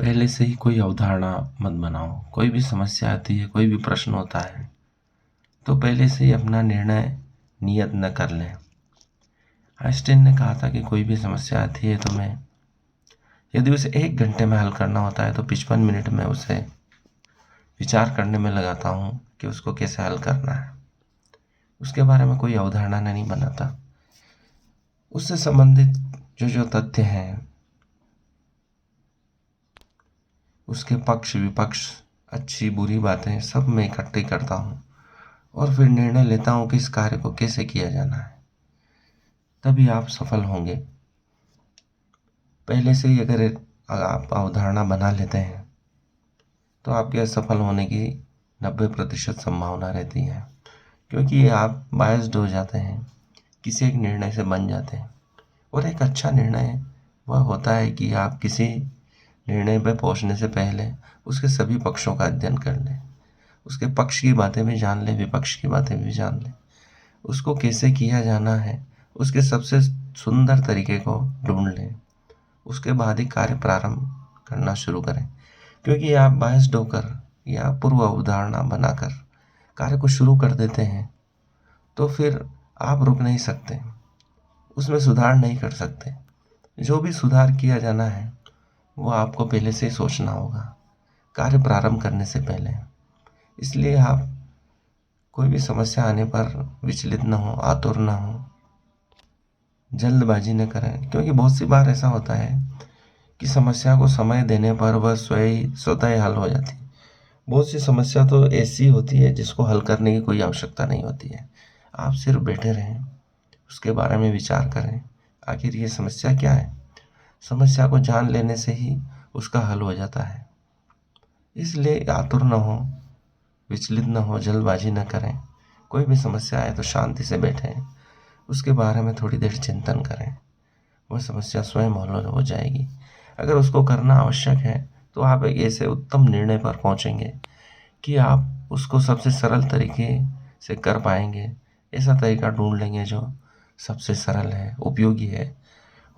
पहले से ही कोई अवधारणा मत बनाओ। कोई भी समस्या आती है, कोई भी प्रश्न होता है, तो पहले से ही अपना निर्णय नियत न कर लें। आइंस्टीन ने कहा था कि कोई भी समस्या आती है तो मैं यदि उसे 1 घंटे में हल करना होता है तो 55 मिनट में उसे विचार करने में लगाता हूँ कि उसको कैसे हल करना है। उसके बारे में कोई अवधारणा नहीं बनाता। उससे संबंधित जो तथ्य हैं, उसके पक्ष विपक्ष, अच्छी बुरी बातें सब मैं इकट्ठी करता हूँ और फिर निर्णय लेता हूँ कि इस कार्य को कैसे किया जाना है। तभी आप सफल होंगे। पहले से ही अगर आप अवधारणा बना लेते हैं तो आपके असफल होने की 90% संभावना रहती है, क्योंकि आप बायस्ड हो जाते हैं, किसी एक निर्णय से बन जाते हैं। और एक अच्छा निर्णय वह होता है कि आप किसी निर्णय पर पहुंचने से पहले उसके सभी पक्षों का अध्ययन कर लें, उसके पक्ष की बातें भी जान लें, विपक्ष की बातें भी जान लें, उसको कैसे किया जाना है, उसके सबसे सुंदर तरीके को ढूंढ लें। उसके बाद ही कार्य प्रारंभ करना शुरू करें, क्योंकि आप बायस्ड होकर या पूर्व अवधारणा बनाकर कार्य को शुरू कर देते हैं तो फिर आप रुक नहीं सकते, उसमें सुधार नहीं कर सकते। जो भी सुधार किया जाना है वो आपको पहले से ही सोचना होगा, कार्य प्रारंभ करने से पहले। इसलिए आप कोई भी समस्या आने पर विचलित न हो, आतुर न हो, जल्दबाजी न करें, क्योंकि बहुत सी बार ऐसा होता है कि समस्या को समय देने पर वह स्वतः ही हल हो जाती है। बहुत सी समस्या तो ऐसी होती है जिसको हल करने की कोई आवश्यकता नहीं होती है। आप सिर्फ बैठे रहें, उसके बारे में विचार करें, आखिर ये समस्या क्या है। समस्या को जान लेने से ही उसका हल हो जाता है। इसलिए आतुर न हो, विचलित न हो, जल्दबाजी न करें। कोई भी समस्या आए तो शांति से बैठें, उसके बारे में थोड़ी देर चिंतन करें, वह समस्या स्वयं हल हो जाएगी। अगर उसको करना आवश्यक है तो आप एक ऐसे उत्तम निर्णय पर पहुंचेंगे कि आप उसको सबसे सरल तरीके से कर पाएंगे। ऐसा तरीका ढूंढ लेंगे जो सबसे सरल है, उपयोगी है,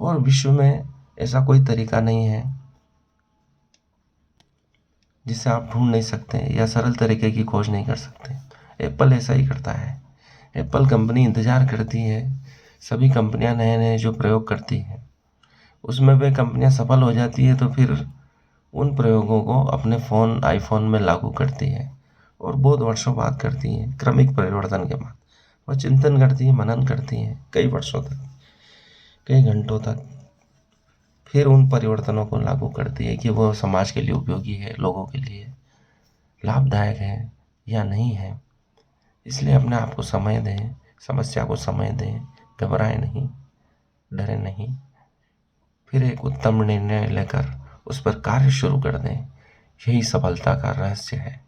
और विश्व में ऐसा कोई तरीका नहीं है जिसे आप ढूंढ नहीं सकते या सरल तरीके की खोज नहीं कर सकते। एप्पल ऐसा ही करता है। एप्पल कंपनी इंतज़ार करती है, सभी कंपनियां नए नए जो प्रयोग करती हैं उसमें वे कंपनियां सफल हो जाती है तो फिर उन प्रयोगों को अपने आईफोन में लागू करती है और बहुत वर्षों बाद करती है। क्रमिक परिवर्तन के बाद वह चिंतन करती है, मनन करती है, कई वर्षों तक, कई घंटों तक, फिर उन परिवर्तनों को लागू करती है कि वह समाज के लिए उपयोगी है, लोगों के लिए लाभदायक है या नहीं है। इसलिए अपने आप को समय दें, समस्या को समय दें, घबराएं नहीं, डरे नहीं, फिर एक उत्तम निर्णय लेकर उस पर कार्य शुरू कर दें। यही सफलता का रहस्य है।